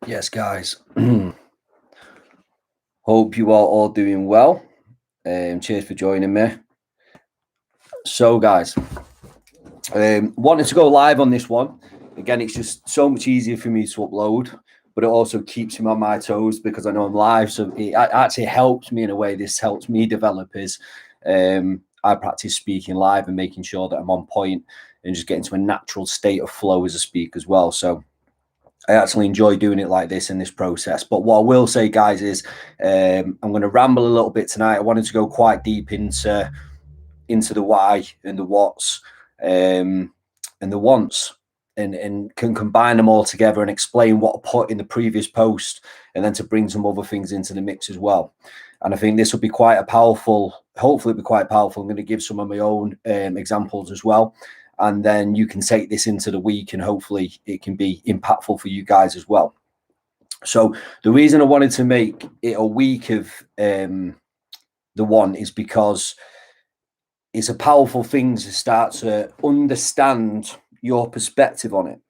Yes, guys. Hope you are all doing well. Cheers for joining me. So, guys, wanted to go live on this one. Again, it's just so much easier for me to upload, but it also keeps me on my toes because I know I'm live. So it actually helps me in a way. This helps me develop is I practice speaking live and making sure that I'm on point and just getting to a natural state of flow as a speaker as well. So I actually enjoy doing it like this in this process. But what I will say, guys, is I'm going to ramble a little bit tonight. I wanted to go quite deep into the why and the what's and the wants, and can combine them all together and explain what I put in the previous post, and then to bring some other things into the mix as well. And I think this will be quite a powerful. Hopefully, it'll be quite powerful. I'm going to give some of my own examples as well, and then you can take this into the week and hopefully it can be impactful for you guys as well. So the reason I wanted to make it a week of the one is because it's a powerful thing to start to understand your perspective on it.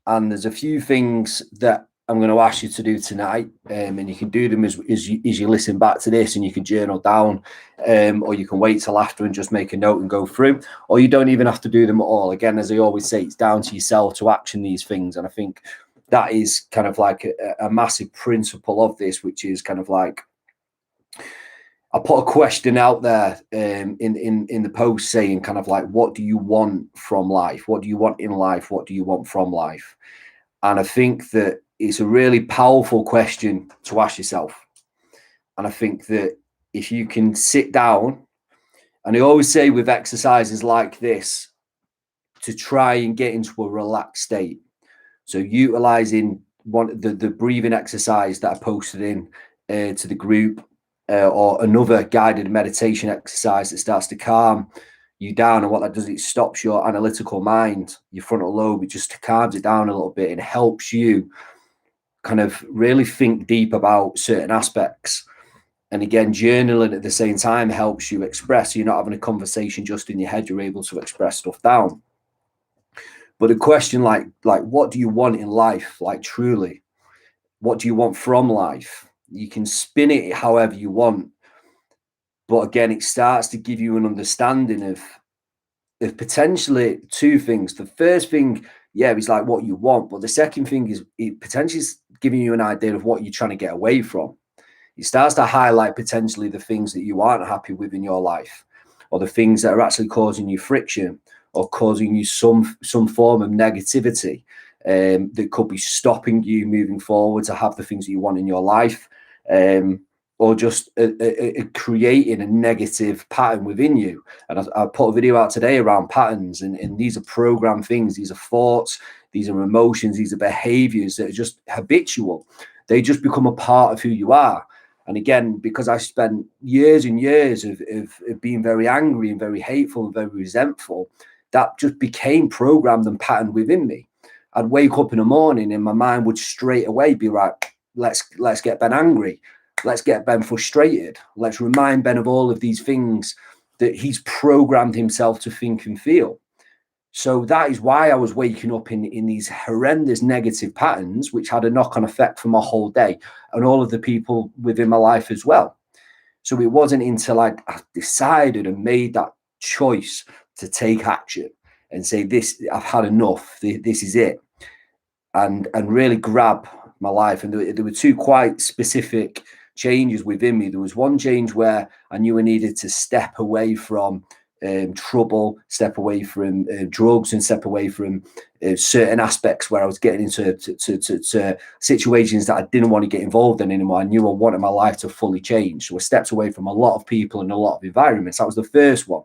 And there's a few things that I'm going to ask you to do tonight, and you can do them as you listen back to this, and you can journal down, or you can wait till after and just make a note and go through, or you don't even have to do them at all. Again, as I always say, it's down to yourself to action these things, and I think that is kind of like a massive principle of this, which is kind of like I put a question out there in the post saying kind of like, what do you want from life? What do you want in life? What do you want from life? And I think that it's a really powerful question to ask yourself. And I think that if you can sit down, and I always say with exercises like this, to try and get into a relaxed state. So utilizing the breathing exercise that I posted in to the group, or another guided meditation exercise that starts to calm you down. And what that does, it stops your analytical mind, your frontal lobe. It just calms it down a little bit and helps you kind of really think deep about certain aspects. And again, journaling at the same time helps you express. So you're not having a conversation just in your head. You're able to express stuff down. But a question like what do you want in life? Like truly, what do you want from life? You can spin it however you want. But again, it starts to give you an understanding of potentially two things. The first thing, is like what you want. But the second thing is it potentially is giving you an idea of what you're trying to get away from. It starts to highlight potentially the things that you aren't happy with in your life, or the things that are actually causing you friction or causing you some form of negativity that could be stopping you moving forward to have the things that you want in your life, or just creating a negative pattern within you. And I put a video out today around patterns, and these are programmed things. These are thoughts, these are emotions, these are behaviors that are just habitual. They just become a part of who you are. And again, because I spent years and years of being very angry and very hateful and very resentful, that just became programmed and patterned within me. I'd wake up in the morning and my mind would straight away be like, let's get Ben angry. Let's get Ben frustrated. Let's remind Ben of all of these things that he's programmed himself to think and feel. So that is why I was waking up in these horrendous negative patterns, which had a knock-on effect for my whole day and all of the people within my life as well. So it wasn't until I decided and made that choice to take action and say, this, I've had enough, this is it, and really grab my life. And there were two quite specific changes within me. There was one change where I knew I needed to step away from trouble, step away from drugs, and step away from certain aspects where I was getting into to situations that I didn't want to get involved in anymore. I knew I wanted my life to fully change. So I stepped away from a lot of people and a lot of environments. That was the first one.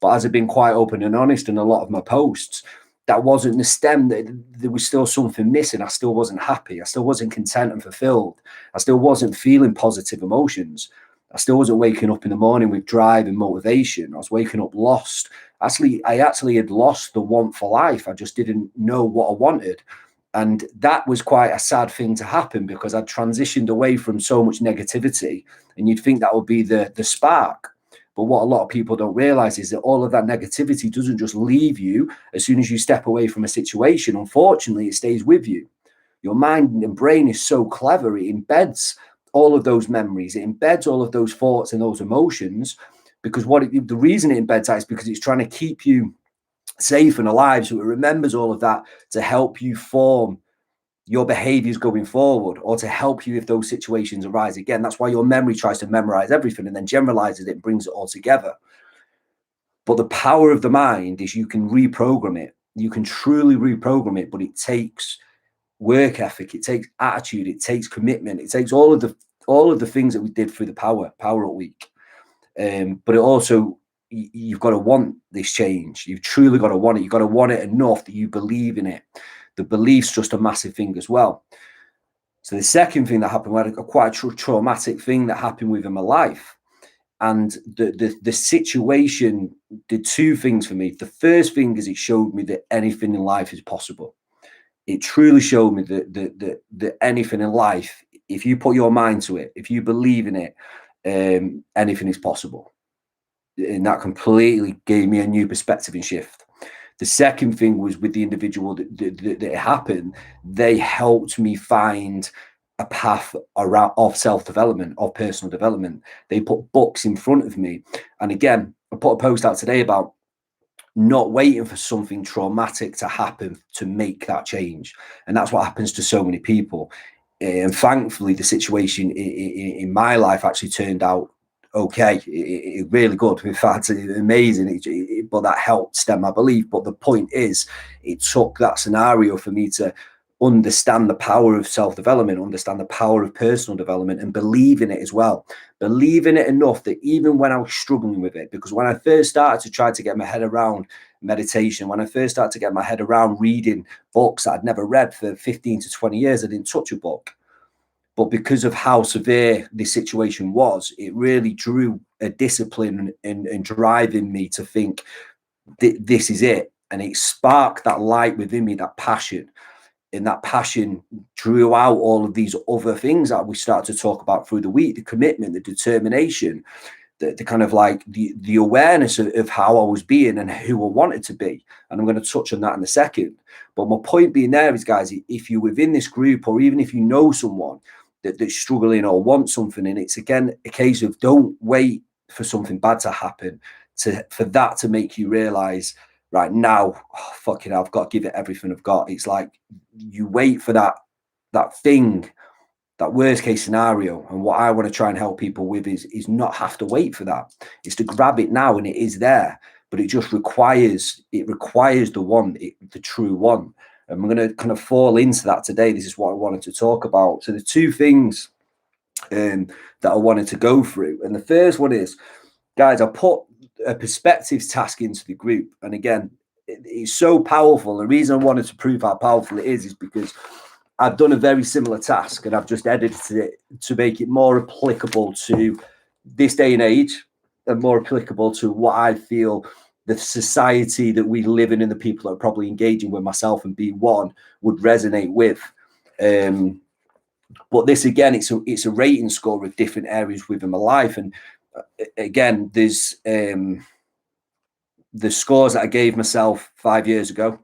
But as I've been quite open and honest in a lot of my posts, that wasn't the stem. There was still something missing. I still wasn't happy. I still wasn't content and fulfilled. I still wasn't feeling positive emotions. I still wasn't waking up in the morning with drive and motivation. I was waking up lost. I actually had lost the want for life. I just didn't know what I wanted. And that was quite a sad thing to happen because I'd transitioned away from so much negativity, and you'd think that would be the spark. But what a lot of people don't realize is that all of that negativity doesn't just leave you as soon as you step away from a situation. Unfortunately, it stays with you. Your mind and brain is so clever. It embeds all of those memories. It embeds all of those thoughts and those emotions, because the reason it embeds that is because it's trying to keep you safe and alive. So it remembers all of that to help you form your behaviors going forward, or to help you if those situations arise again. That's why your memory tries to memorize everything and then generalizes it and brings it all together. But the power of the mind is you can reprogram it. You can truly reprogram it, but it takes work ethic, it takes attitude, it takes commitment, it takes all of the things that we did through the power up week. But it also, you've got to want this change. You've truly got to want it. You've got to want it enough that you believe in it. The belief's just a massive thing as well. So the second thing that happened, we had quite a traumatic thing that happened within my life. And the situation did two things for me. The first thing is it showed me that anything in life is possible. It truly showed me that anything in life, if you put your mind to it, if you believe in it, anything is possible. And that completely gave me a new perspective and shift. The second thing was with the individual that it happened, they helped me find a path around of self-development, of personal development. They put books in front of me. And again, I put a post out today about not waiting for something traumatic to happen to make that change. And that's what happens to so many people. And thankfully, the situation in my life actually turned out okay. It really good. In fact, amazing. But that helped stem my belief. But the point is, it took that scenario for me to understand the power of self-development, understand the power of personal development, and believe in it as well. Believe in it enough that even when I was struggling with it, because when I first started to try to get my head around meditation, when I first started to get my head around reading books that I'd never read for 15 to 20 years, I didn't touch a book. But because of how severe this situation was, it really drew a discipline and driving me to think this is it. And it sparked that light within me, that passion. And that passion drew out all of these other things that we start to talk about through the week: the commitment, the determination, the kind of like the awareness of how I was being and who I wanted to be. And I'm going to touch on that in a second. But my point being there is, guys, if you're within this group, or even if you know someone that's struggling or wants something, and it's again a case of don't wait for something bad to happen for that to make you realize, right now, fucking hell, I've got to give it everything I've got. It's like you wait for that thing, that worst case scenario. And what I want to try and help people with is not have to wait for that. It's to grab it now, and it is there. But it just requires the one, the true one. And we're going to kind of fall into that today. This is what I wanted to talk about. So the two things that I wanted to go through. And the first one is, guys, I put a perspectives task into the group. And again, it's so powerful. The reason I wanted to prove how powerful it is because I've done a very similar task, and I've just edited it to make it more applicable to this day and age, and more applicable to what I feel the society that we live in and the people that are probably engaging with myself and B1 would resonate with. But this, again, it's a rating score of different areas within my life. And again, there's the scores that I gave myself 5 years ago.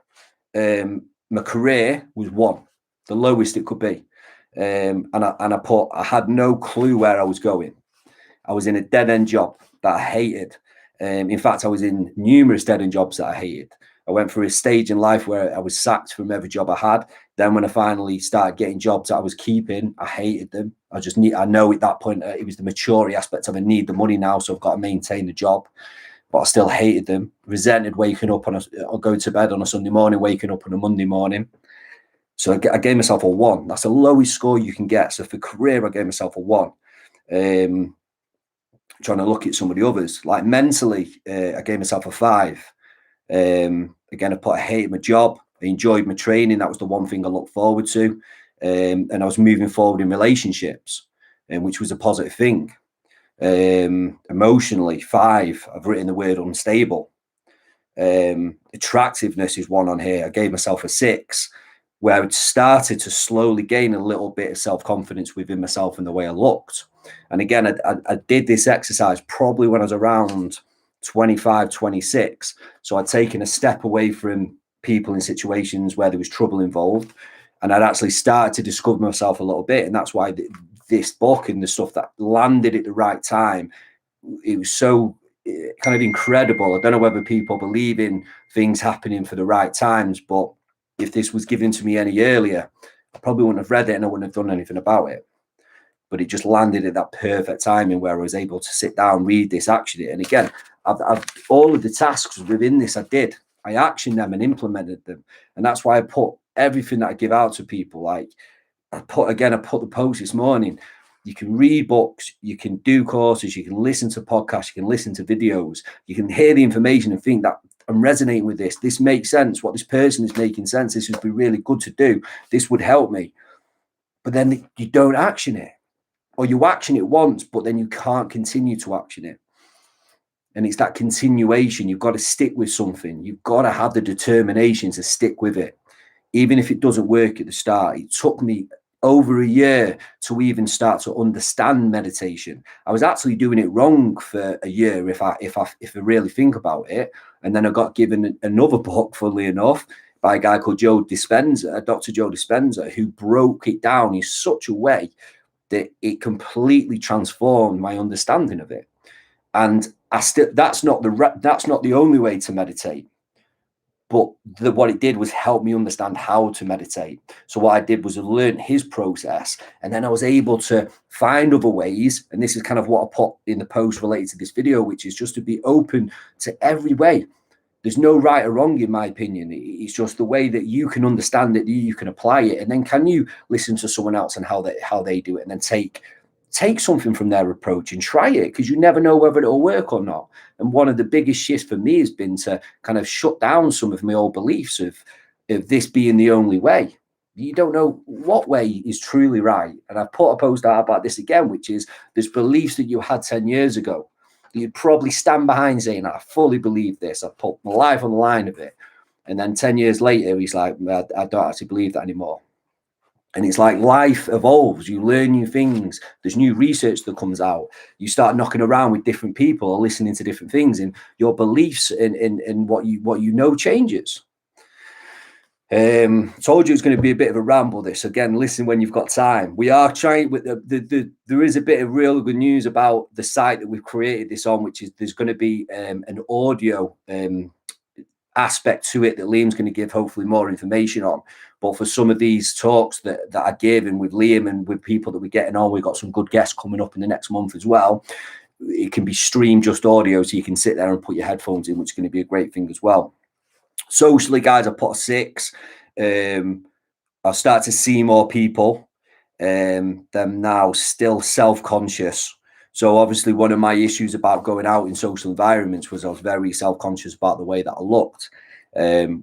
My career was 1, the lowest it could be. And I had no clue where I was going. I was in a dead-end job that I hated. In fact, I was in numerous dead-end jobs that I hated. I went through a stage in life where I was sacked from every job I had. Then when I finally started getting jobs that I was keeping, I hated them. I know at that point it was the maturity aspect of I need the money now, so I've got to maintain the job. But I still hated them. Resented waking up or going to bed on a Sunday morning, waking up on a Monday morning. So I gave myself a 1. That's the lowest score you can get. So for career, I gave myself a 1. Trying to look at some of the others, like mentally, I gave myself a 5. Again, I hated my job. I enjoyed my training. That was the one thing I looked forward to. And I was moving forward in relationships, which was a positive thing. Emotionally, 5. I've written the word unstable. Attractiveness is 1 on here. I gave myself a 6, where I started to slowly gain a little bit of self-confidence within myself and the way I looked. And again, I did this exercise probably when I was around 25, 26. So I'd taken a step away from people in situations where there was trouble involved. And I'd actually started to discover myself a little bit. And that's why this book and the stuff that landed at the right time, it was so kind of incredible. I don't know whether people believe in things happening for the right times, but if this was given to me any earlier, I probably wouldn't have read it and I wouldn't have done anything about it. But it just landed at that perfect timing where I was able to sit down, read this, action it. And again, I've all of the tasks within this I actioned them and implemented them. And that's why I put everything that I give out to people. Like I put the post this morning. You can read books, you can do courses, you can listen to podcasts, you can listen to videos, you can hear the information and think that I'm resonating with this. This makes sense. What this person is making sense. This would be really good to do. This would help me. But then you don't action it. Or you action it once, but then you can't continue to action it. And it's that continuation. You've got to stick with something. You've got to have the determination to stick with it. Even if it doesn't work at the start. It took me over a year to even start to understand meditation. I was actually doing it wrong for a year if I really think about it. And then I got given another book, funnily enough, by a guy called Dr. Joe Dispenza, who broke it down in such a way that it completely transformed my understanding of it. And that's not the only way to meditate. But what it did was help me understand how to meditate. So what I did was I learned his process, and then I was able to find other ways. And this is kind of what I put in the post related to this video, which is just to be open to every way. There's no right or wrong, in my opinion. It's just the way that you can understand it, you can apply it. And then can you listen to someone else and how they do it, and then take something from their approach and try it, because you never know whether it'll work or not. And one of the biggest shifts for me has been to kind of shut down some of my old beliefs of this being the only way. You don't know what way is truly right. And I've put a post out about this again, which is there's beliefs that you had 10 years ago. You'd probably stand behind saying, I fully believe this. I put my life on the line of it. And then 10 years later, he's like, I don't actually believe that anymore. And it's like life evolves. You learn new things. There's new research that comes out. You start knocking around with different people or listening to different things, and your beliefs in what you know changes. Told you it's going to be a bit of a ramble. This again, listen when you've got time. We are trying with there is a bit of real good news about the site that we've created this on, which is there's going to be an audio aspect to it that Liam's going to give hopefully more information on. But for some of these talks that I gave, and with Liam and with people that we're getting on, we've got some good guests coming up in the next month as well. It can be streamed just audio, so you can sit there and put your headphones in, which is going to be a great thing as well. Socially, guys, I put a 6. I'll start to see more people. Them now still self-conscious. So obviously one of my issues about going out in social environments was I was very self-conscious about the way that I looked,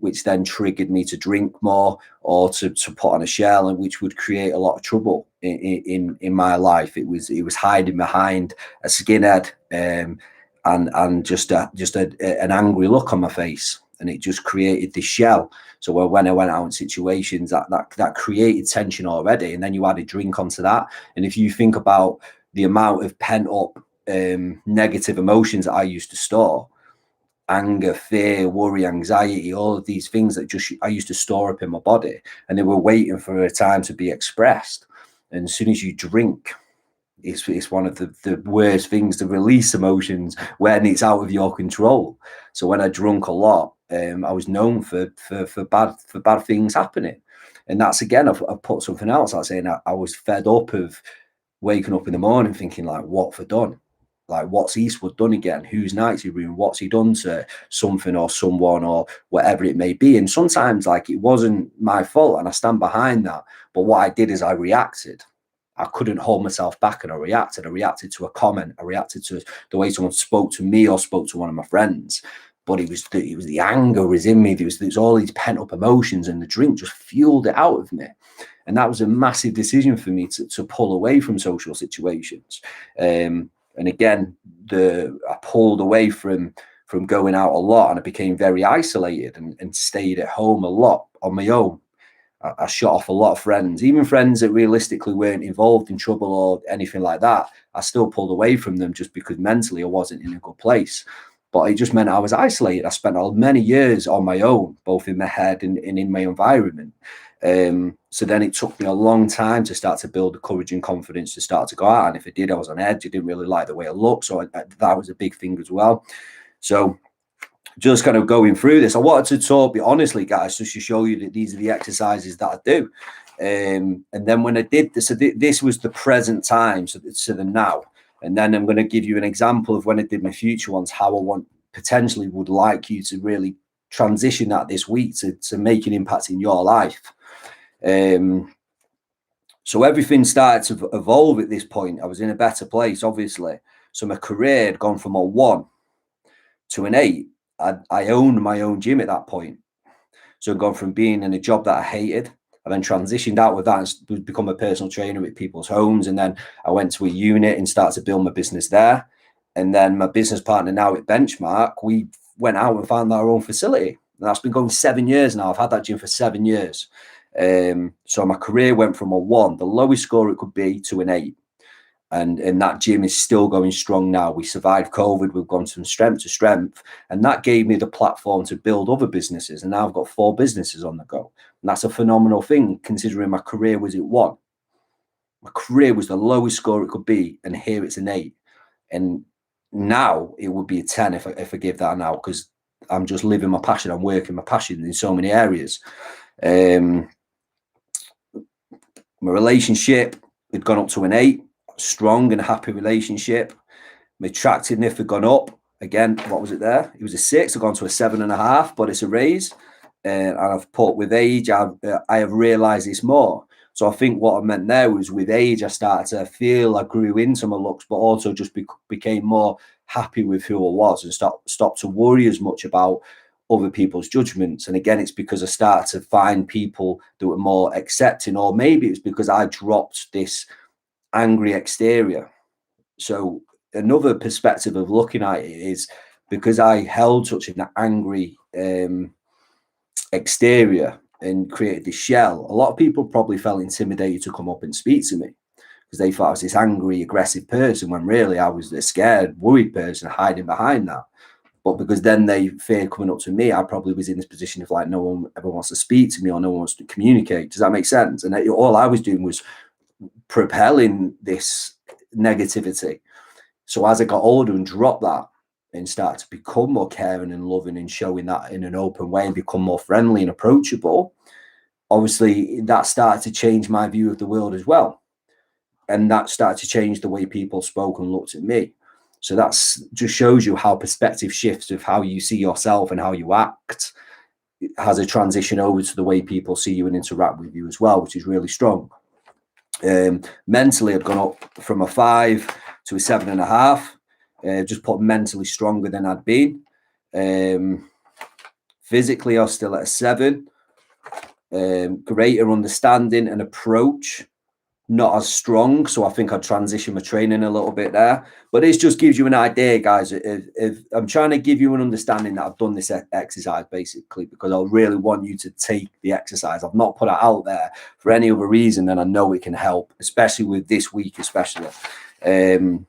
which then triggered me to drink more or to put on a shell, and which would create a lot of trouble in my life. It was hiding behind a skinhead and just an angry look on my face. And it just created this shell. So when I went out in situations, that created tension already. And then you add a drink onto that. And if you think about the amount of pent up negative emotions that I used to store, anger, fear, worry, anxiety, all of these things that I used to store up in my body, and they were waiting for a time to be expressed. And as soon as you drink, it's one of the worst things to release emotions when it's out of your control. So when I drunk a lot, I was known for bad things happening. And that's, again, I've put something else out saying I was fed up of waking up in the morning thinking, like, what for done? Like, what's Eastwood done again? Whose night's he ruined? What's he done to something or someone or whatever it may be? And sometimes, like, it wasn't my fault, and I stand behind that. But what I did is I reacted. I couldn't hold myself back, and I reacted. I reacted to a comment. I reacted to the way someone spoke to me or spoke to one of my friends. But it was the anger was in me. There was all these pent up emotions, and the drink just fueled it out of me. And that was a massive decision for me to pull away from social situations. And again, I pulled away from going out a lot, and I became very isolated and stayed at home a lot on my own. I shut off a lot of friends, even friends that realistically weren't involved in trouble or anything like that. I still pulled away from them just because mentally I wasn't in a good place. But it just meant I was isolated. I spent many years on my own, both in my head and in my environment. So then it took me a long time to start to build the courage and confidence to start to go out. And if I did, I was on edge. I didn't really like the way it looked. So that was a big thing as well. So just kind of going through this, I wanted to talk, honestly, guys, just to show you that these are the exercises that I do. And then when I did this, so this was the present time, so the now. And then I'm going to give you an example of when I did my future ones, how I potentially would like you to really transition that this week to make an impact in your life. So everything started to evolve at this point. I was in a better place, obviously. So my career had gone from a 1 to an 8. I owned my own gym at that point. So I'd gone from being in a job that I hated. I then transitioned out with that and become a personal trainer with people's homes. And then I went to a unit and started to build my business there. And then my business partner now at Benchmark, we went out and found our own facility. And that's been going 7 years now. I've had that gym for 7 years. So my career went from a 1, the lowest score it could be, to an 8. And that gym is still going strong now. We survived COVID. We've gone from strength to strength. And that gave me the platform to build other businesses. And now I've got 4 businesses on the go. And that's a phenomenal thing, considering my career was at 1. My career was the lowest score it could be. And here it's an 8. And now it would be a 10 if I give that now, because I'm just living my passion. I'm working my passion in so many areas. My relationship had gone up to an 8. Strong and happy relationship. My attractiveness had gone up again. What was it there? It was a 6. I've gone to a 7.5, but it's a raise. And I've put, with age, I have realized this more. So I think what I meant there was, with age, I started to feel I grew into my looks, but also just became more happy with who I was and stopped to worry as much about other people's judgments. And again, it's because I started to find people that were more accepting, or maybe it's because I dropped this angry exterior. So another perspective of looking at it is, because I held such an angry exterior and created this shell, a lot of people probably felt intimidated to come up and speak to me, because they thought I was this angry, aggressive person, when really I was a scared, worried person hiding behind that. But because then they feared coming up to me, I probably was in this position of like, no one ever wants to speak to me, or no one wants to communicate. Does that make sense? And all I was doing was propelling this negativity. So as I got older and dropped that and started to become more caring and loving and showing that in an open way and become more friendly and approachable, obviously that started to change my view of the world as well. And that started to change the way people spoke and looked at me. So that's just shows you how perspective shifts of how you see yourself and how you act has a transition over to the way people see you and interact with you as well, which is really strong. Mentally, I'd gone up from a 5 to a 7.5. Just put mentally stronger than I'd been. Physically, I was still at a 7. Greater understanding and approach, not as strong. So I think I'd transition my training a little bit there. But it just gives you an idea, guys. If I'm trying to give you an understanding that I've done this exercise basically because I really want you to take the exercise. I've not put it out there for any other reason than I know it can help, especially with this week, especially. And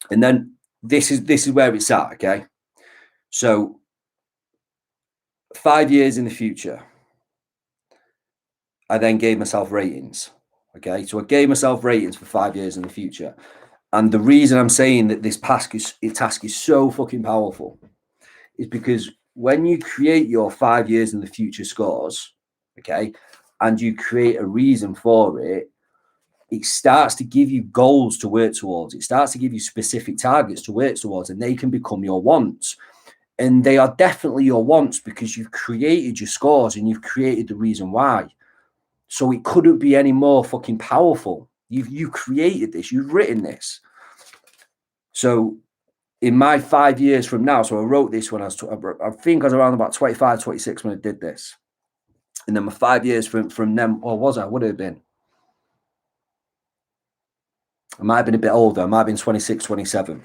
then this is where it's at, okay? So 5 years in the future, I then gave myself ratings. Okay, so I gave myself ratings for 5 years in the future. And the reason I'm saying that this task is so fucking powerful is because when you create your 5 years in the future scores, okay, and you create a reason for it, it starts to give you goals to work towards. It starts to give you specific targets to work towards, and they can become your wants. And they are definitely your wants because you've created your scores and you've created the reason why. So it couldn't be any more fucking powerful. You created this. You've written this. So in my 5 years from now, so I wrote this when I think I was around about 25, 26 when I did this. And then my 5 years from then, or was I? Would it have been? I might have been a bit older. I might have been 26, 27.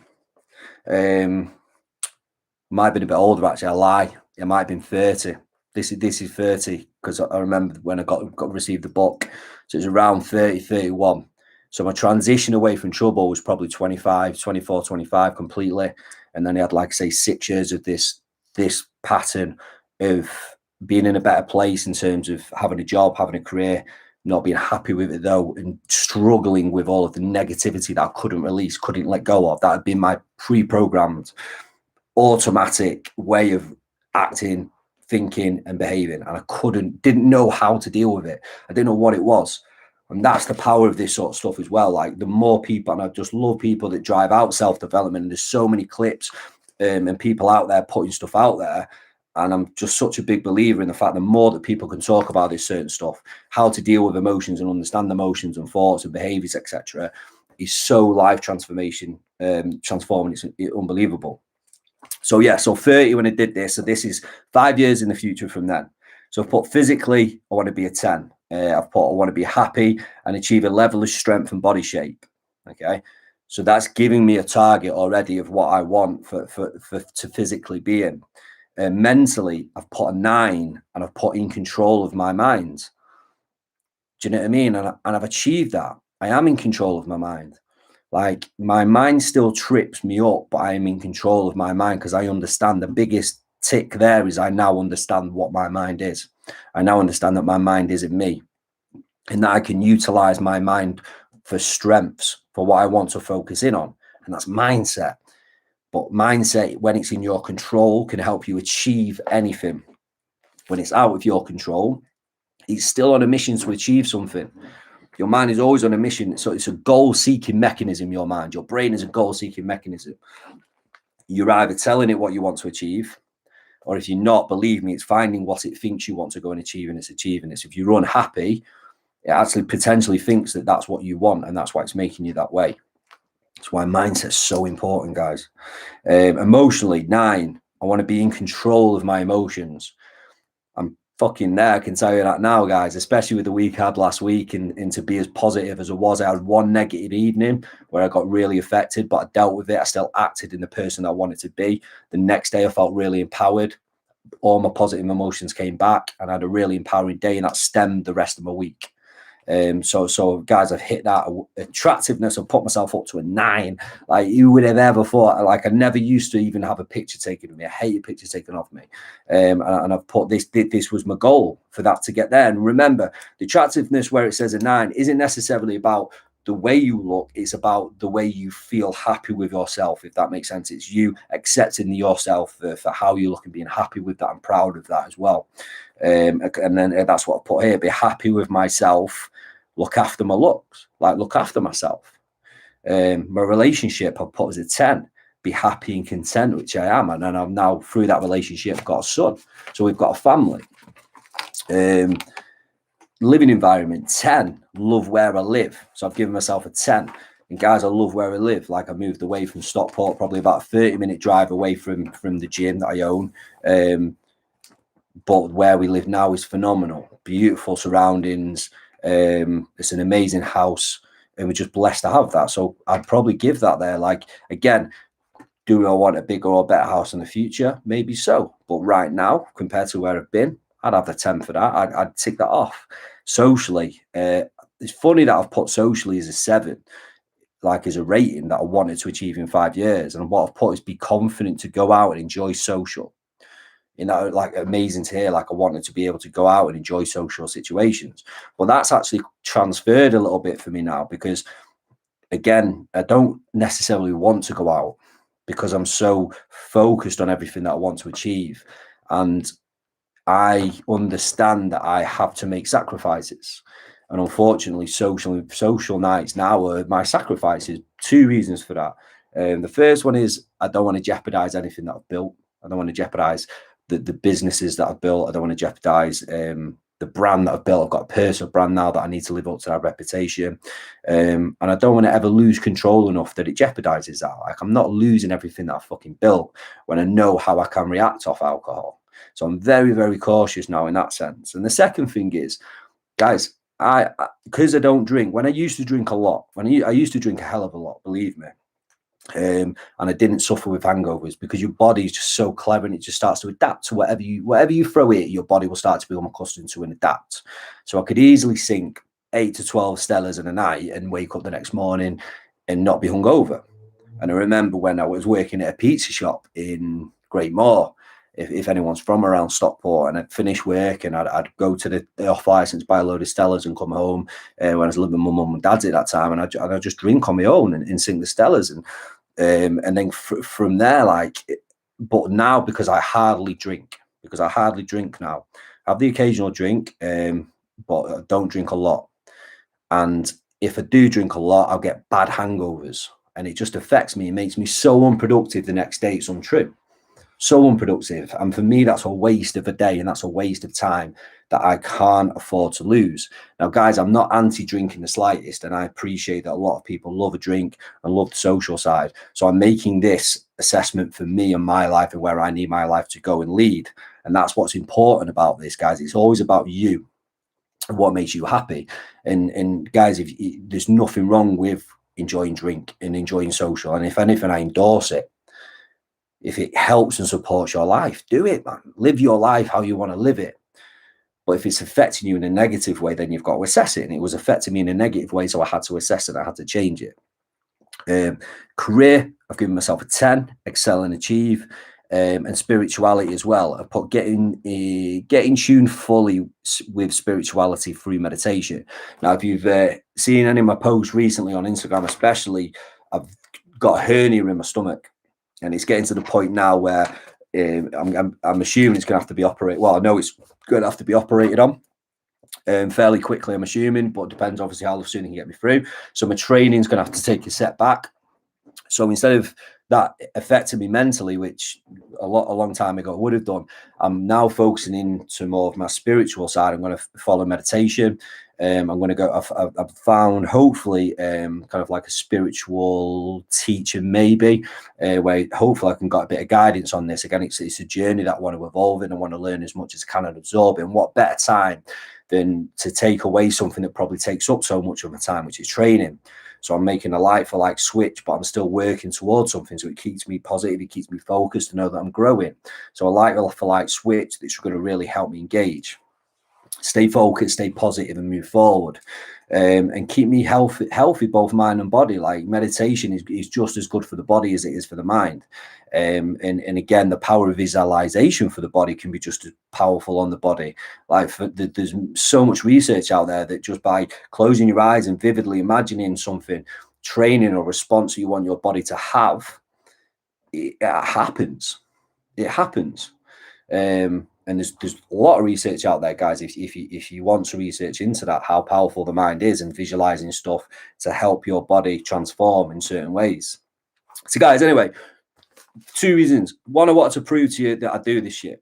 Might have been a bit older, actually. I lie. It might have been 30. This is 30 because I remember when I got received the book. So it's around 30, 31. So my transition away from trouble was probably 25, 24, 25 completely. And then I had, like I say, 6 years of this pattern of being in a better place in terms of having a job, having a career, not being happy with it though, and struggling with all of the negativity that I couldn't release, couldn't let go of. That had been my pre-programmed automatic way of acting, thinking and behaving, and I didn't know how to deal with it. I didn't know what it was. And that's the power of this sort of stuff as well. Like, the more people, and I just love people that drive out self-development, and there's so many clips and people out there putting stuff out there. And I'm just such a big believer in the fact the more that people can talk about this certain stuff, how to deal with emotions and understand emotions and thoughts and behaviors, etc., is so life transformation, transforming. It's unbelievable. So yeah, so 30 when I did this. So this is 5 years in the future from then. So I've put physically, I want to be a 10. I've put I want to be happy and achieve a level of strength and body shape. Okay. So that's giving me a target already of what I want to physically be in. Mentally, I've put a 9 and I've put in control of my mind. Do you know what I mean? And I've achieved that. I am in control of my mind. Like, my mind still trips me up, but I am in control of my mind because I understand the biggest tick there is I now understand what my mind is. I now understand that my mind isn't me, and that I can utilize my mind for strengths, for what I want to focus in on. And that's mindset. But mindset, when it's in your control, can help you achieve anything. When it's out of your control, it's still on a mission to achieve something. Your mind is always on a mission. So it's a goal-seeking mechanism, your mind. Your brain is a goal-seeking mechanism. You're either telling it what you want to achieve, or if you're not, believe me, it's finding what it thinks you want to go and achieve, and it's achieving it. So if you're unhappy, it actually potentially thinks that that's what you want, and that's why it's making you that way. That's why mindset's so important, guys. Emotionally, 9, I want to be in control of my emotions. I'm fucking there, I can tell you that now, guys, especially with the week I had last week, and to be as positive as I was. I had one negative evening where I got really affected, but I dealt with it. I still acted in the person I wanted to be. The next day I felt really empowered. All my positive emotions came back, and I had a really empowering day, and that stemmed the rest of my week. So guys, I've hit that attractiveness. I've put myself up to a 9. Like, you would have ever thought. Like, I never used to even have a picture taken of me. I hated pictures taken of me. And I've put this was my goal, for that to get there. And remember, the attractiveness where it says a 9 isn't necessarily about the way you look. It's about the way you feel happy with yourself, if that makes sense. It's you accepting yourself for how you look and being happy with that and proud of that as well. And then that's what I put here: be happy with myself, look after my looks, like look after myself. My relationship I put as a 10, be happy and content, which I am. And then I've now, through that relationship, got a son. So we've got a family. Living environment, 10, love where I live. So I've given myself a 10. And guys, I love where I live. Like, I moved away from Stockport, probably about a 30-minute drive away from the gym that I own. But where we live now is phenomenal. Beautiful surroundings. It's an amazing house, and we're just blessed to have that. So I'd probably give that there. Like, again, do I want a bigger or better house in the future? Maybe so. But right now, compared to where I've been, I'd have the 10 for that. I'd tick that off. Socially, it's funny that I've put socially as a 7, like as a rating that I wanted to achieve in 5 years. And what I've put is be confident to go out and enjoy social. You know, like, amazing to hear. Like, I wanted to be able to go out and enjoy social situations. Well, that's actually transferred a little bit for me now, because, again, I don't necessarily want to go out because I'm so focused on everything that I want to achieve. And I understand that I have to make sacrifices. And unfortunately, social nights now are my sacrifices. 2 reasons for that. The first one is I don't want to jeopardize anything that I've built. I don't want to jeopardize the businesses that I've built. I don't want to jeopardize the brand that I've built. I've got a personal brand now that I need to live up to that reputation. And I don't want to ever lose control enough that it jeopardizes that. Like, I'm not losing everything that I fucking built when I know how I can react off alcohol. So I'm very, very cautious now in that sense. And the second thing is, guys, because I don't drink. When I used to drink a lot, I used to drink a hell of a lot, believe me. And I didn't suffer with hangovers, because your body is just so clever, and it just starts to adapt to whatever you throw it. Your body will start to become accustomed to and adapt. So I could easily sink 8 to 12 Stellas in a night and wake up the next morning and not be hungover. And I remember when I was working at a pizza shop in Great Moor, if anyone's from around Stockport, and I'd finish work and I'd go to the off license, buy a load of Stellas and come home when I was living with my mum and dad's at that time, and I'd just drink on my own and sing the Stellas, and then from there, like, but now because I hardly drink now, I have the occasional drink, but I don't drink a lot. And if I do drink a lot, I'll get bad hangovers, and it just affects me. It makes me so unproductive the next day. It's untrue. So unproductive. And for me, that's a waste of a day, and that's a waste of time that I can't afford to lose. Now, guys, I'm not anti-drinking the slightest, and I appreciate that a lot of people love a drink and love the social side. So I'm making this assessment for me and my life and where I need my life to go and lead. And that's what's important about this, guys. It's always about you and what makes you happy. And guys, there's nothing wrong with enjoying drink and enjoying social. And if anything, I endorse it. If it helps and supports your life, do it, man. Live your life how you want to live it. But if it's affecting you in a negative way, then you've got to assess it. And it was affecting me in a negative way, so I had to assess it. I had to change it. Career, I've given myself a 10. Excel and achieve. And spirituality as well. I've put getting tuned fully with spirituality through meditation. Now, if you've seen any of my posts recently on Instagram, especially, I've got a hernia in my stomach, and it's getting to the point now where I'm assuming it's going to have to be operated. Well, I know it's going to have to be operated on fairly quickly, I'm assuming, but it depends obviously how soon they can get me through. So my training's going to have to take a step back. So instead of that affected me mentally, which a long time ago I would have done, I'm now focusing into more of my spiritual side. I'm going to follow meditation. I'm going to go. I've found hopefully kind of like a spiritual teacher, maybe, where hopefully I can get a bit of guidance on this. Again, it's a journey that I want to evolve in. I want to learn as much as I can and absorb it. And what better time than to take away something that probably takes up so much of my time, which is training. So I'm making a like-for-like switch, but I'm still working towards something. So it keeps me positive. It keeps me focused to know that I'm growing. So a like-for-like switch that's going to really help me engage, stay focused, stay positive, and move forward, and keep me healthy, both mind and body. Like meditation is just as good for the body as it is for the mind. And again, the power of visualization for the body can be just as powerful on the body. Like there's so much research out there that just by closing your eyes and vividly imagining something, training or response you want your body to have, it happens. It happens. And there's a lot of research out there, guys. If you want to research into that, how powerful the mind is and visualizing stuff to help your body transform in certain ways. So, guys, anyway, 2 reasons. One, I wanted to prove to you that I do this shit.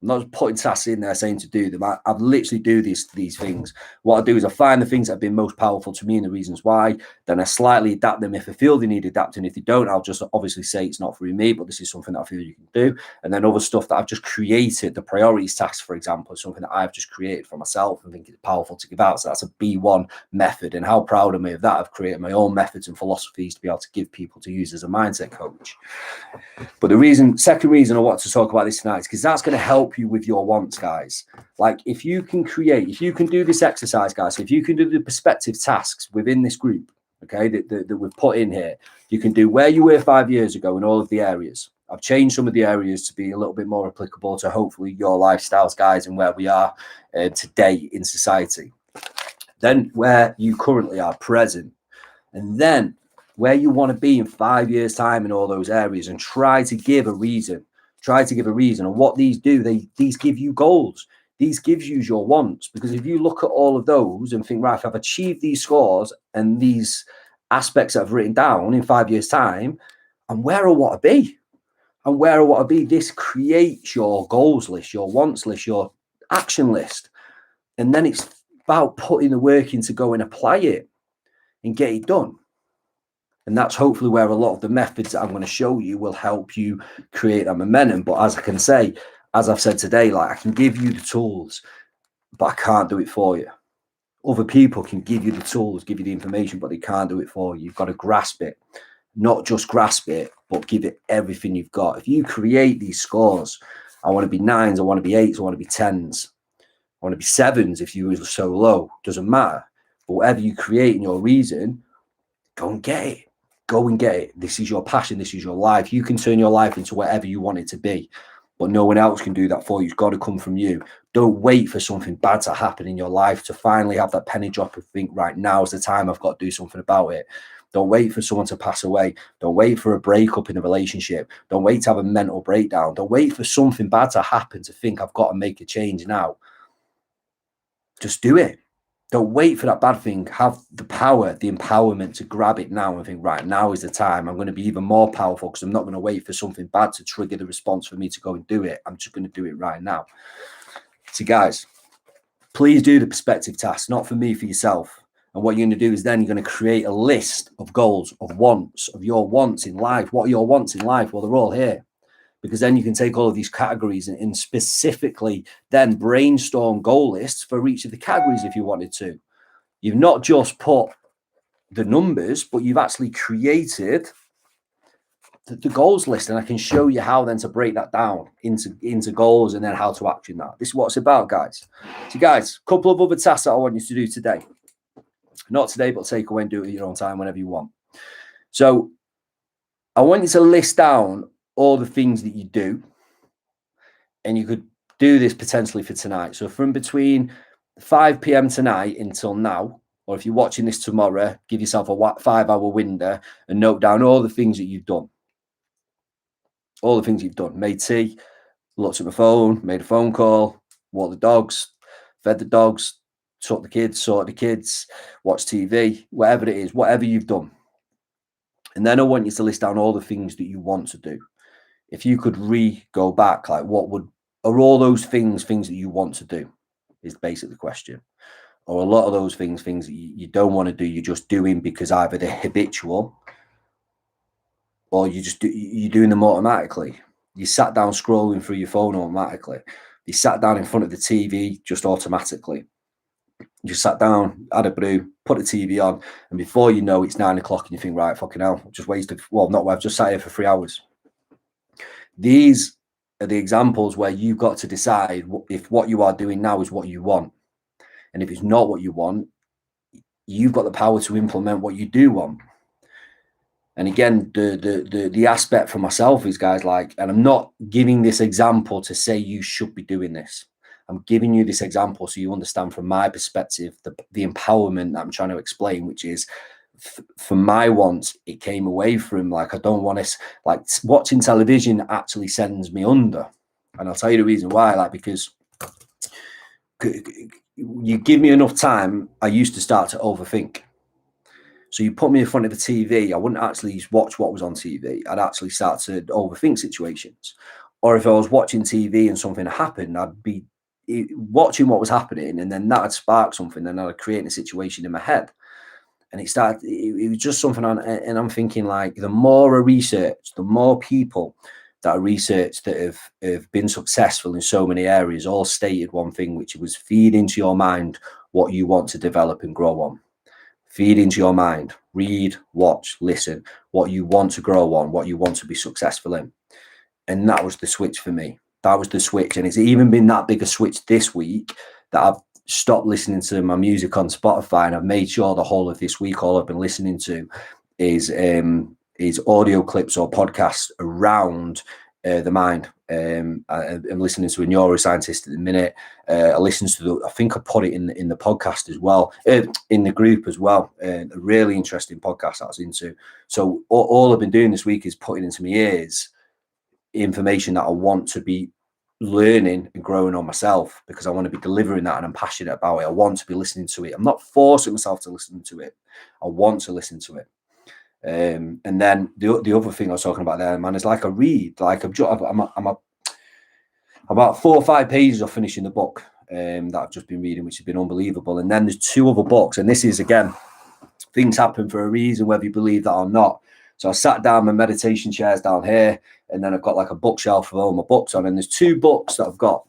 I'm not putting tasks in there saying to do them. I literally do these things. What I do is I find the things that have been most powerful to me and the reasons why. Then I slightly adapt them if I feel they need adapting. If they don't, I'll just obviously say it's not through me, but this is something that I feel you can do. And then other stuff that I've just created, the priorities task, for example, is something that I've just created for myself and think it's powerful to give out. So that's a B1 method. And how proud am I of that? I've created my own methods and philosophies to be able to give people to use as a mindset coach. But second reason I want to talk about this tonight is because that's going to help you with your wants, guys. Like if you can do this exercise, guys, if you can do the perspective tasks within this group, okay, that we've put in here, you can do where you were 5 years ago in all of the areas. I've changed some of the areas to be a little bit more applicable to hopefully your lifestyles, guys, and where we are today in society. Then where you currently are present, and then where you want to be in 5 years' time in all those areas, and try to give a reason. And what these do, these give you goals. These gives you your wants. Because if you look at all of those and think, right, if I've achieved these scores and these aspects that I've written down in 5 years' time, and where I want to be, this creates your goals list, your wants list, your action list. And then it's about putting the work in to go and apply it and get it done. And that's hopefully where a lot of the methods that I'm going to show you will help you create that momentum. But as I've said today, like I can give you the tools, but I can't do it for you. Other people can give you the tools, give you the information, but they can't do it for you. You've got to grasp it. Not just grasp it, but give it everything you've got. If you create these scores, I want to be 9s, I want to be 8s, I want to be 10s, I want to be 7s if you were so low. Doesn't matter. But whatever you create in your reason, go and get it. Go and get it. This is your passion. This is your life. You can turn your life into whatever you want it to be. but no one else can do that for you. It's got to come from you. Don't wait for something bad to happen in your life to finally have that penny drop and think, right, now's the time I've got to do something about it. Don't wait for someone to pass away. Don't wait for a breakup in a relationship. Don't wait to have a mental breakdown. Don't wait for something bad to happen to think I've got to make a change now. Just do it. Don't wait for that bad thing. Have the power, the empowerment to grab it now and think, right, now is the time. I'm going to be even more powerful because I'm not going to wait for something bad to trigger the response for me to go and do it. I'm just going to do it right now. So guys, please do the perspective task, not for me, for yourself. And what you're going to do is then you're going to create a list of goals, of wants, of your wants in life. What are your wants in life? Well, they're all here. Because then you can take all of these categories and specifically then brainstorm goal lists for each of the categories if you wanted to. You've not just put the numbers, but you've actually created the goals list. And I can show you how then to break that down into goals and then how to action that. This is what it's about, guys. So guys, a couple of other tasks that I want you to do today. Not today, but take away and do it at your own time whenever you want. So I want you to list down all the things that you do, and you could do this potentially for tonight. So from between 5 p.m. tonight until now, or if you're watching this tomorrow, give yourself a 5-hour window and note down all the things that you've done. All the things you've done. Made tea, looked at my phone, made a phone call, walked the dogs, fed the dogs, took the kids, sorted the kids, watched TV, whatever it is, whatever you've done. And then I want you to list down all the things that you want to do. If you could go back, like are all those things that you want to do is basically the question. Or a lot of those things that you don't want to do, you're just doing because either they're habitual or you're doing them automatically. You sat down scrolling through your phone automatically. You sat down in front of the TV just automatically. You sat down, had a brew, put the TV on, and before you know it's 9 o'clock and you think, right, fucking hell, I've just wasted, I've just sat here for 3 hours. These are the examples where you've got to decide if what you are doing now is what you want. And if it's not what you want, you've got the power to implement what you do want. And again, the aspect for myself is, guys, like, and I'm not giving this example to say you should be doing this. I'm giving you this example so you understand from my perspective the empowerment that I'm trying to explain, which is for my wants, it came away from like, I don't want to, like, watching television actually sends me under. And I'll tell you the reason why, like, because you give me enough time, I used to start to overthink. So you put me in front of the TV, I wouldn't actually watch what was on TV. I'd actually start to overthink situations. Or if I was watching TV and something happened, I'd be watching what was happening, and then that would spark something, and I'd create a situation in my head. And it was just something on, and I'm thinking, like, the more I research, the more people that I researched that have been successful in so many areas all stated one thing, which was feed into your mind what you want to develop and grow on. Feed into your mind, read, watch, listen, what you want to grow on, what you want to be successful in. And that was the switch for me. That was the switch. And it's even been that big a switch this week that I've stopped listening to my music on Spotify, and I've made sure the whole of this week, all I've been listening to is audio clips or podcasts around the mind. I'm listening to a neuroscientist at the minute. I listen to I think I put it in the podcast as well, in the group as well. A really interesting podcast I was into. So all I've been doing this week is putting into my ears information that I want to be learning and growing on myself, because I want to be delivering that and I'm passionate about it. I want to be listening to it. I'm not forcing myself to listen to it. I want to listen to it. And then the other thing I was talking about there, man, is like I read, like I'm about 4 or 5 pages of finishing the book that I've just been reading, which has been unbelievable. And then there's 2 other books, and this is, again, things happen for a reason, whether you believe that or not. So I sat down, my meditation chair's down here, and then I've got like a bookshelf with all my books on, and there's 2 books that I've got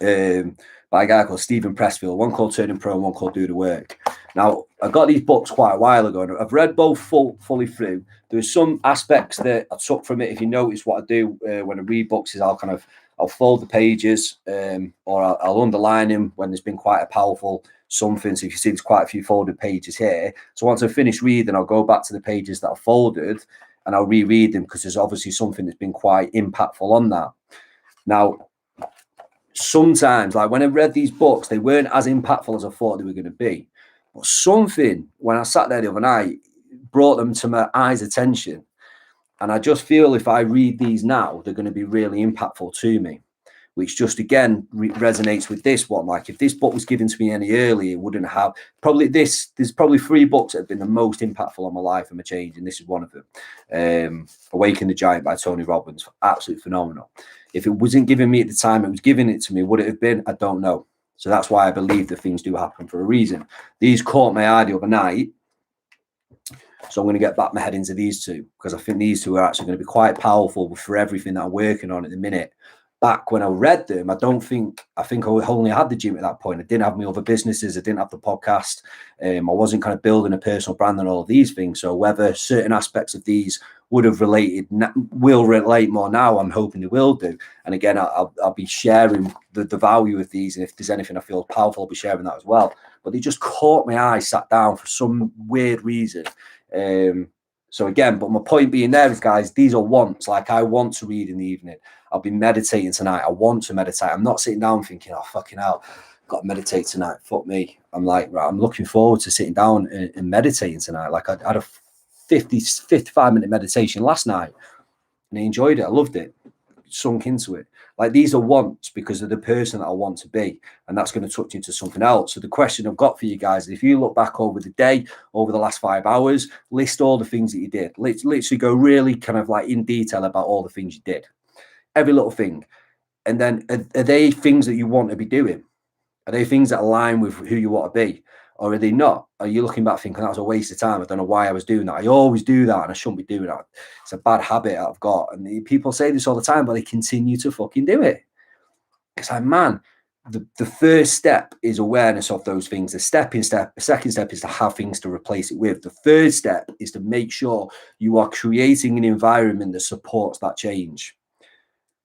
by a guy called Stephen Pressfield, one called Turning Pro and one called Do the Work. Now, I got these books quite a while ago, and I've read both fully through. There's some aspects that I took from it. If you notice, what I do when I read books is I'll fold the pages, or I'll underline them when there's been quite a powerful something. So if you see, there's quite a few folded pages here. So once I finish reading, I'll go back to the pages that I folded and I'll reread them, because there's obviously something that's been quite impactful on that. Now, sometimes, like when I read these books, they weren't as impactful as I thought they were going to be. But something, when I sat there the other night, brought them to my eyes' attention. And I just feel if I read these now, they're going to be really impactful to me, which just, again, resonates with this one. Like if this book was given to me any earlier, it wouldn't have probably this. There's probably 3 books that have been the most impactful on my life and my change. And this is one of them. Awaken the Giant by Tony Robbins. Absolutely phenomenal. If it wasn't given me at the time it was giving it to me, would it have been? I don't know. So that's why I believe that things do happen for a reason. These caught my eye the other night. So I'm going to get back my head into these 2 because I think these 2 are actually going to be quite powerful for everything that I'm working on at the minute. Back when I read them, I think I only had the gym at that point. I didn't have my other businesses. I didn't have the podcast. I wasn't kind of building a personal brand and all of these things. So whether certain aspects of these will relate more now, I'm hoping they will do. And again, I'll be sharing the value of these. And if there's anything I feel powerful, I'll be sharing that as well. But they just caught my eye, sat down for some weird reason. So again, but my point being there is, guys, these are wants. Like I want to read in the evening. I'll be meditating tonight. I want to meditate. I'm not sitting down thinking, oh, fucking hell, got to meditate tonight. Fuck me. I'm like, right, I'm looking forward to sitting down and meditating tonight. Like I had a 55-minute meditation last night and I enjoyed it. I loved it. Sunk into it. Like these are wants because of the person that I want to be. And that's going to touch into something else. So the question I've got for you guys is if you look back over the day, over the last 5 hours, list all the things that you did. Let's literally go really kind of like in detail about all the things you did. Every little thing. And then are they things that you want to be doing? Are they things that align with who you want to be? Or are they not? Are you looking back thinking that was a waste of time? I don't know why I was doing that. I always do that and I shouldn't be doing that. It's a bad habit I've got. And people say this all the time, but they continue to fucking do it. It's like, man, the first step is awareness of those things. The second step is to have things to replace it with. The third step is to make sure you are creating an environment that supports that change.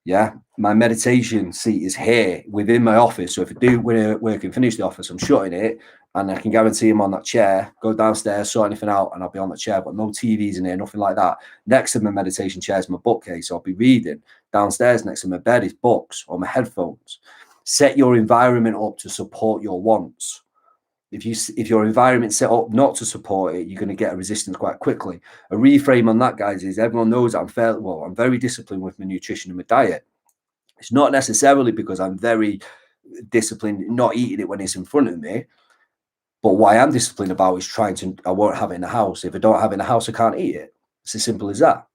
Yeah, my meditation seat is here within my office. So if I do work and finish the office, I'm shutting it and I can guarantee I'm on that chair, go downstairs, sort anything out, and I'll be on that chair, but no TVs in here, nothing like that. Next to my meditation chair is my bookcase. So I'll be reading. Downstairs next to my bed is books or my headphones. Set your environment up to support your wants. If your environment's set up not to support it, you're going to get a resistance quite quickly. A reframe on that, guys, is everyone knows that I'm very disciplined with my nutrition and my diet. It's not necessarily because I'm very disciplined not eating it when it's in front of me. But what I am disciplined about is I won't have it in the house. If I don't have it in the house, I can't eat it. It's as simple as that.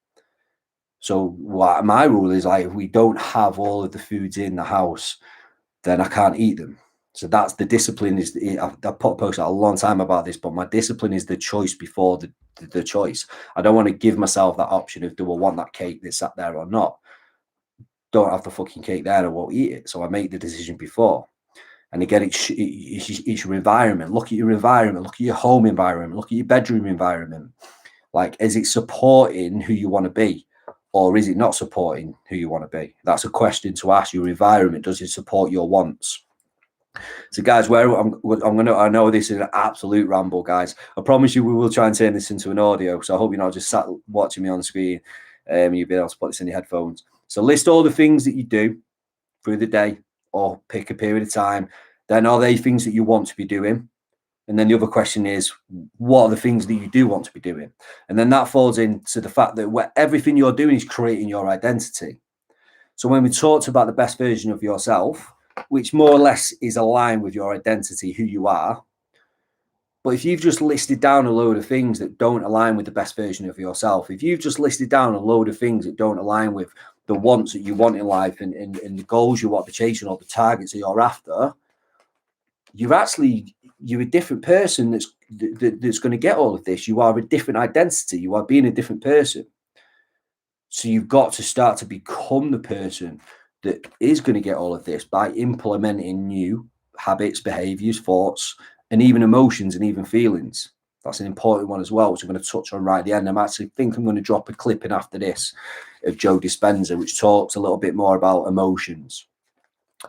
So my rule is like, if we don't have all of the foods in the house, then I can't eat them. So that's the discipline. I put a post out a long time about this, but my discipline is the choice before the choice. I don't want to give myself that option of do I want that cake that's sat there or not. Don't have the fucking cake there, I won't eat it. So I make the decision before. And again, it's your environment. Look at your environment. Look at your home environment. Look at your bedroom environment. Like, is it supporting who you want to be? Or is it not supporting who you want to be? That's a question to ask. Your environment, does it support your wants? So guys, I know this is an absolute ramble, guys. I promise you we will try and turn this into an audio. So I hope you're not just sat watching me on the screen. You'll be able to put this in your headphones. So list all the things that you do through the day or pick a period of time. Then are they things that you want to be doing? And then the other question is, what are the things that you do want to be doing? And then that falls into the fact that everything you're doing is creating your identity. So when we talked about the best version of yourself, which more or less is aligned with your identity, who you are. But if you've just listed down a load of things that don't align with the best version of yourself, if you've just listed down a load of things that don't align with the wants that you want in life and the goals you want to chase or the targets that you're after, you're a different person that's going to get all of this. You are a different identity. You are being a different person. So you've got to start to become the person that is going to get all of this by implementing new habits, behaviors, thoughts, and even emotions and even feelings. That's an important one as well, which I'm going to touch on right at the end. I think I'm going to drop a clip in after this of Joe Dispenza, which talks a little bit more about emotions.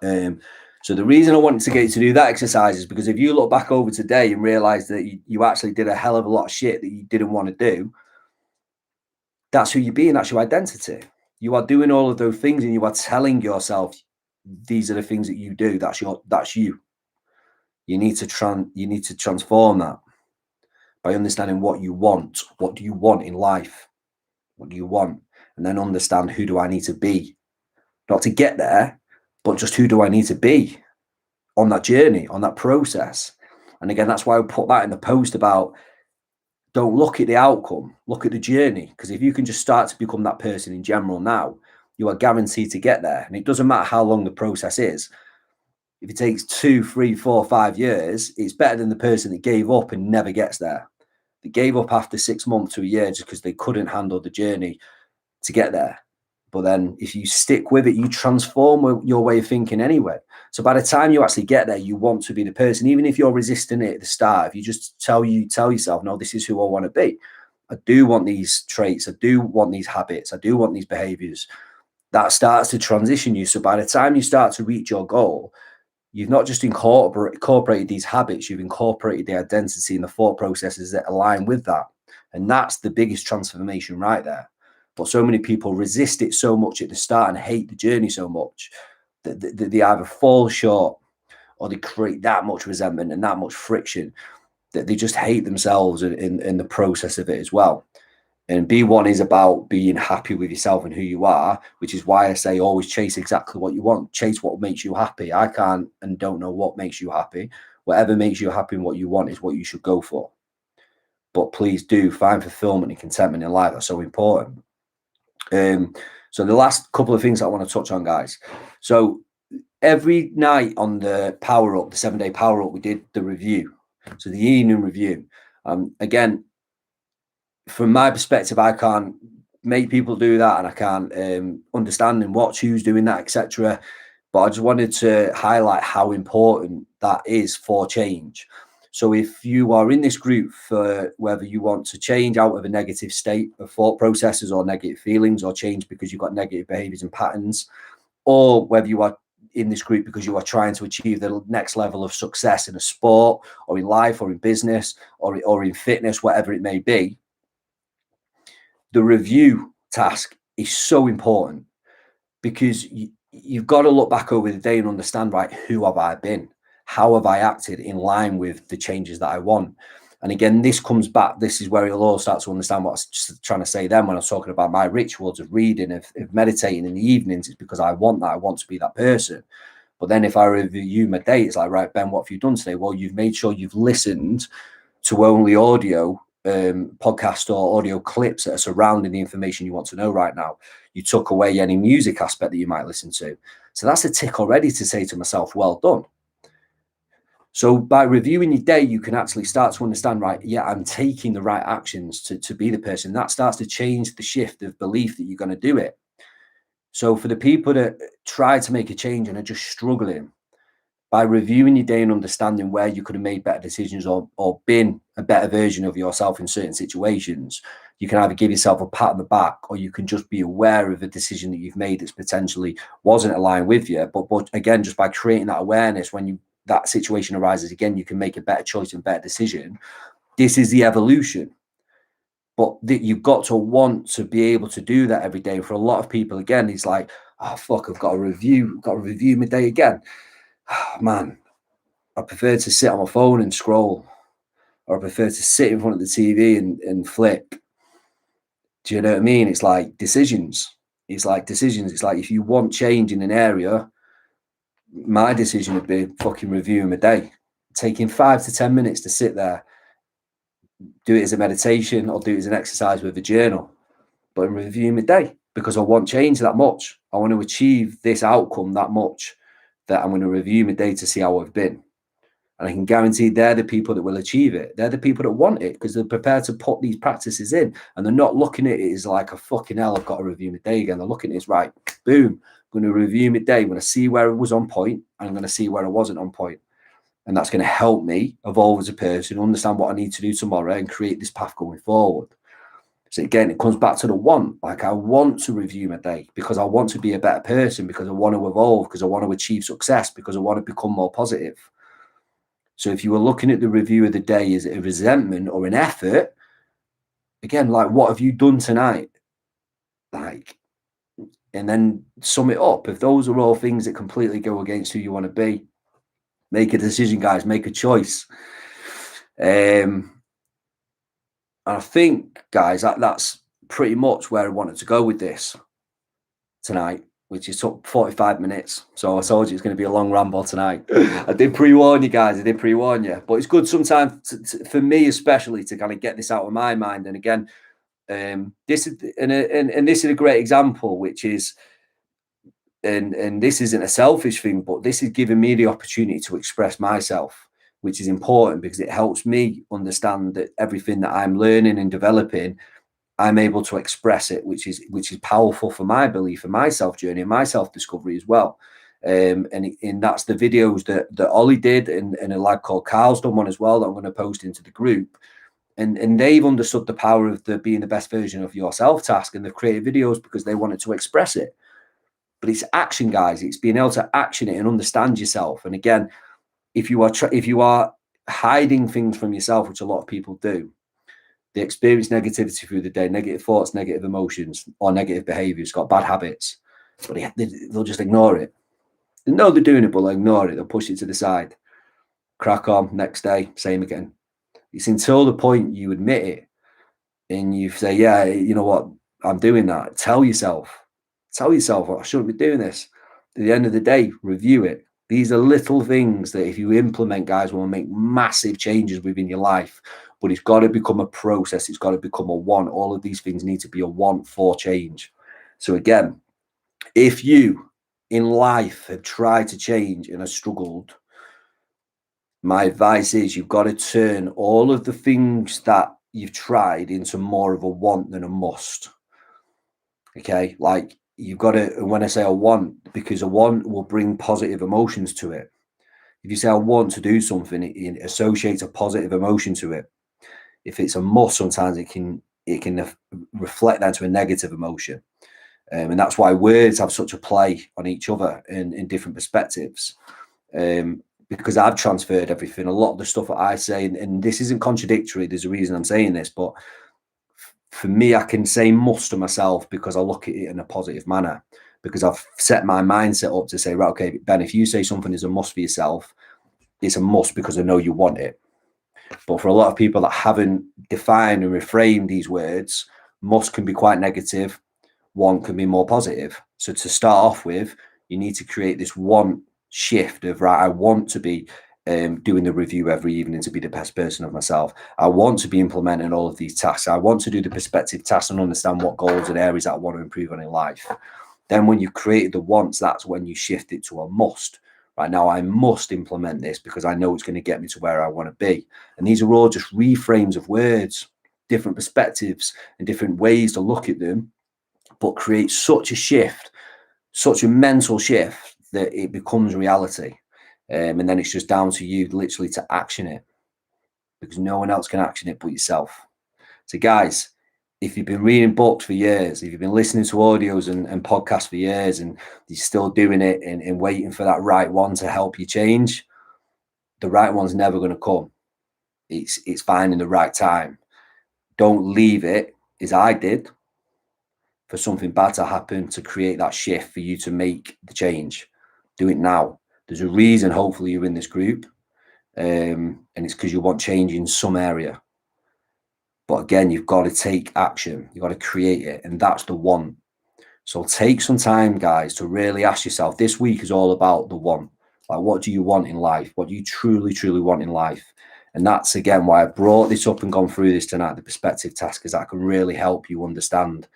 So the reason I wanted to get you to do that exercise is because if you look back over today and realize that you actually did a hell of a lot of shit that you didn't want to do, that's who you're being, that's your identity. You are doing all of those things and you are telling yourself, these are the things that you do. That's you. You need to transform that by understanding what you want. What do you want in life? What do you want? And then understand, who do I need to be? Not to get there, but just who do I need to be on that journey, on that process? And again, that's why I put that in the post about, don't look at the outcome, look at the journey. Because if you can just start to become that person in general now, you are guaranteed to get there. And it doesn't matter how long the process is. If it takes 2, 3, 4, 5 years, it's better than the person that gave up and never gets there. They gave up after 6 months to a year just because they couldn't handle the journey to get there. But then if you stick with it, you transform your way of thinking anyway. So by the time you actually get there, you want to be the person, even if you're resisting it at the start. If you just tell yourself, no, this is who I want to be. I do want these traits. I do want these habits. I do want these behaviors. That starts to transition you. So by the time you start to reach your goal, you've not just incorporated these habits, you've incorporated the identity and the thought processes that align with that. And that's the biggest transformation right there. But so many people resist it so much at the start and hate the journey so much that they either fall short or they create that much resentment and that much friction that they just hate themselves in the process of it as well. And B1 is about being happy with yourself and who you are, which is why I say always chase exactly what you want. Chase what makes you happy. I can't and don't know what makes you happy. Whatever makes you happy and what you want is what you should go for. But please do find fulfillment and contentment in life. That's so important. So the last couple of things I want to touch on, guys. So every night on the Power Up, the 7-day Power Up, we did the review. So the evening review. Again, from my perspective, I can't make people do that, and I can't understand and watch who's doing that, etc. But I just wanted to highlight how important that is for change. So if you are in this group for whether you want to change out of a negative state of thought processes or negative feelings, or change because you've got negative behaviors and patterns, or whether you are in this group because you are trying to achieve the next level of success in a sport or in life or in business or in fitness, whatever it may be, the review task is so important, because you've got to look back over the day and understand, right, who have I been? How have I acted in line with the changes that I want? And again, this comes back. This is where you'll all start to understand what I was just trying to say then when I was talking about my rituals of reading, of meditating in the evenings. It's because I want that. I want to be that person. But then if I review my day, it's like, right, Ben, what have you done today? Well, you've made sure you've listened to only audio podcast or audio clips that are surrounding the information you want to know right now. You took away any music aspect that you might listen to. So that's a tick already to say to myself, well done. So by reviewing your day, you can actually start to understand, right, yeah, I'm taking the right actions to be the person. That starts to change the shift of belief that you're going to do it. So for the people that try to make a change and are just struggling, by reviewing your day and understanding where you could have made better decisions or been a better version of yourself in certain situations, you can either give yourself a pat on the back, or you can just be aware of a decision that you've made that's potentially wasn't aligned with you. But again, just by creating that awareness, when that situation arises again, you can make a better choice and better decision. This is the evolution. But you've got to want to be able to do that every day. For a lot of people, again, it's like, oh, fuck, I've got to review my day again. Oh, man, I prefer to sit on my phone and scroll, or I prefer to sit in front of the TV and flip. Do you know what I mean? It's like decisions. It's like if you want change in an area, my decision would be fucking reviewing my day, taking 5 to 10 minutes to sit there, do it as a meditation or do it as an exercise with a journal, but I'm reviewing my day because I want change that much. I want to achieve this outcome that much that I'm going to review my day to see how I've been. And I can guarantee they're the people that will achieve it. They're the people that want it because they're prepared to put these practices in, and they're not looking at it as like a fucking hell, I've got to review my day again. They're looking at it as, right, boom, I'm going to review my day. I'm going to see where it was on point, and I'm going to see where I wasn't on point. And that's going to help me evolve as a person, understand what I need to do tomorrow, and create this path going forward. So again, it comes back to the want. Like, I want to review my day because I want to be a better person, because I want to evolve, because I want to achieve success, because I want to become more positive. So if you were looking at the review of the day as a resentment or an effort, again, like, what have you done tonight? Like, and then sum it up. If those are all things that completely go against who you want to be, make a decision, guys, make a choice. And I think, guys, that's pretty much where I wanted to go with this tonight, which is took 45 minutes. So I told you it's going to be a long ramble tonight. I did pre-warn you guys. I did pre-warn you. But it's good sometimes, for me especially, to kind of get this out of my mind. And again, this is and this is a great example, which is, and this isn't a selfish thing, but this is giving me the opportunity to express myself, which is important because it helps me understand that everything that I'm learning and developing, I'm able to express it, which is powerful for my belief and my self journey and my self discovery as well. And that's the videos that Ollie did, and a lad called Carl's done one as well that I'm going to post into the group. And they've understood the power of being the best version of yourself task, and they've created videos because they wanted to express it. But it's action, guys. It's being able to action it and understand yourself. And again, if you are hiding things from yourself, which a lot of people do, they experience negativity through the day, negative thoughts, negative emotions, or negative behaviors, got bad habits, but they'll just ignore it. They know they're doing it, but they'll ignore it. They'll push it to the side. Crack on, next day, same again. It's until the point you admit it and you say, yeah, you know what, I'm doing that. Tell yourself, I shouldn't be doing this. At the end of the day, review it. These are little things that if you implement, guys, will make massive changes within your life. But it's got to become a process. It's got to become a want. All of these things need to be a want for change. So again, if you in life have tried to change and have struggled, my advice is you've got to turn all of the things that you've tried into more of a want than a must. Okay, like you've got to, when I say a want, because a want will bring positive emotions to it. If you say I want to do something, it associates a positive emotion to it. If it's a must, sometimes it can reflect that to a negative emotion. And that's why words have such a play on each other in different perspectives. Because I've transferred everything, a lot of the stuff that I say, and this isn't contradictory, there's a reason I'm saying this, but for me, I can say must to myself because I look at it in a positive manner, because I've set my mindset up to say, right, okay, Ben, if you say something is a must for yourself, it's a must because I know you want it. But for a lot of people that haven't defined and reframed these words, must can be quite negative, want can be more positive. So to start off with, you need to create this want shift of, right, I want to be doing the review every evening to be the best person of myself. I want to be implementing all of these tasks. I want to do the perspective tasks and understand what goals and areas that I want to improve on in life. Then when you create the wants, that's when you shift it to a must. Right now, I must implement this because I know it's going to get me to where I want to be. And these are all just reframes of words, different perspectives and different ways to look at them, but create such a shift, such a mental shift that it becomes reality. And then it's just down to you literally to action it, because no one else can action it but yourself. So guys, if you've been reading books for years, if you've been listening to audios and podcasts for years, and you're still doing it and waiting for that right one to help you change, the right one's never going to come. It's finding the right time. Don't leave it, as I did, for something bad to happen to create that shift for you to make the change. Do it now. There's a reason, hopefully, you're in this group, and it's because you want change in some area. But again, you've got to take action. You've got to create it, and that's the one. So take some time, guys, to really ask yourself. This week is all about the one. Like, what do you want in life? What do you truly, truly want in life? And that's, again, why I brought this up and gone through this tonight, the perspective task, because that can really help you understand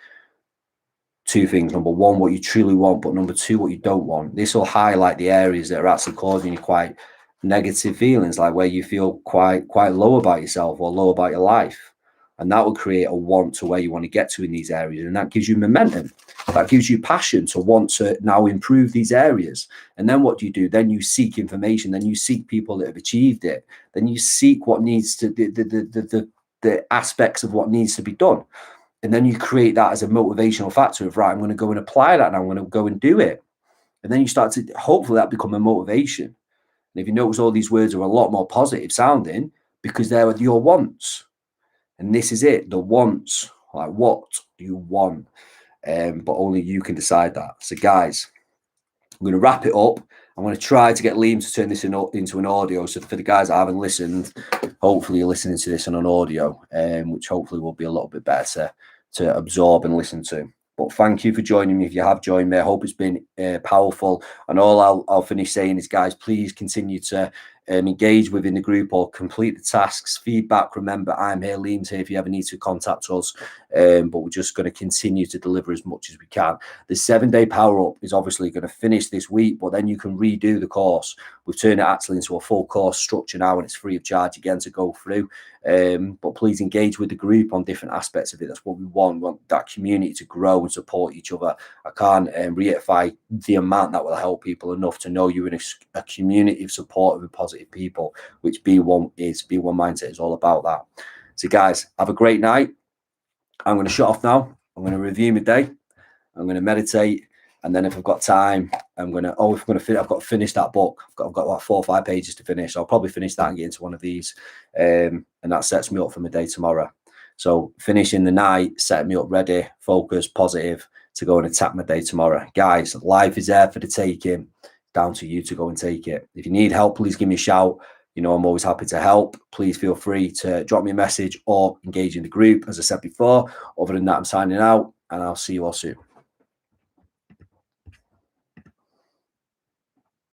two things. Number one, what you truly want, but number two, what you don't want. This will highlight the areas that are actually causing you quite negative feelings, like where you feel quite low about yourself or low about your life. And that will create a want to where you want to get to in these areas. And that gives you momentum. That gives you passion to want to now improve these areas. And then what do? Then you seek information. Then you seek people that have achieved it. Then you seek what needs to, the aspects of what needs to be done. And then you create that as a motivational factor of, right, I'm going to go and apply that, and I'm going to go and do it. And then you start to, hopefully that become a motivation. And if you notice, all these words are a lot more positive sounding because they're your wants. And this is it, the wants. Like, what do you want? but only you can decide that. So guys, I'm going to wrap it up. I'm going to try to get Liam to turn this into an audio. So for the guys that haven't listened, hopefully you're listening to this on an audio, which hopefully will be a little bit better to absorb and listen to. But thank you for joining me. If you have joined me, I hope it's been powerful. And all I'll finish saying is, guys, please continue to engage within the group or complete the tasks. Feedback, remember, I'm here, Liam's here if you ever need to contact us. But we're just going to continue to deliver as much as we can. The 7-day power up is obviously going to finish this week, but then you can redo the course. We've turned it actually into a full course structure now, and it's free of charge again to go through. But please engage with the group on different aspects of it. That's what we want. We want that community to grow and support each other. I can't reiterate the amount that will help people enough to know you're in a community of supportive and positive people, which B1 is. B1 Mindset is all about that. So guys, have a great night. I'm going to shut off now. I'm going to review my day. I'm going to meditate. And then if I've got time, I've got to finish that book. I've got about 4 or 5 pages to finish. So I'll probably finish that and get into one of these. And that sets me up for my day tomorrow. So finishing the night, setting me up ready, focused, positive to go and attack my day tomorrow. Guys, life is there for the taking. Down to you to go and take it. If you need help, please give me a shout. You know, I'm always happy to help. Please feel free to drop me a message or engage in the group, as I said before. Other than that, I'm signing out, and I'll see you all soon.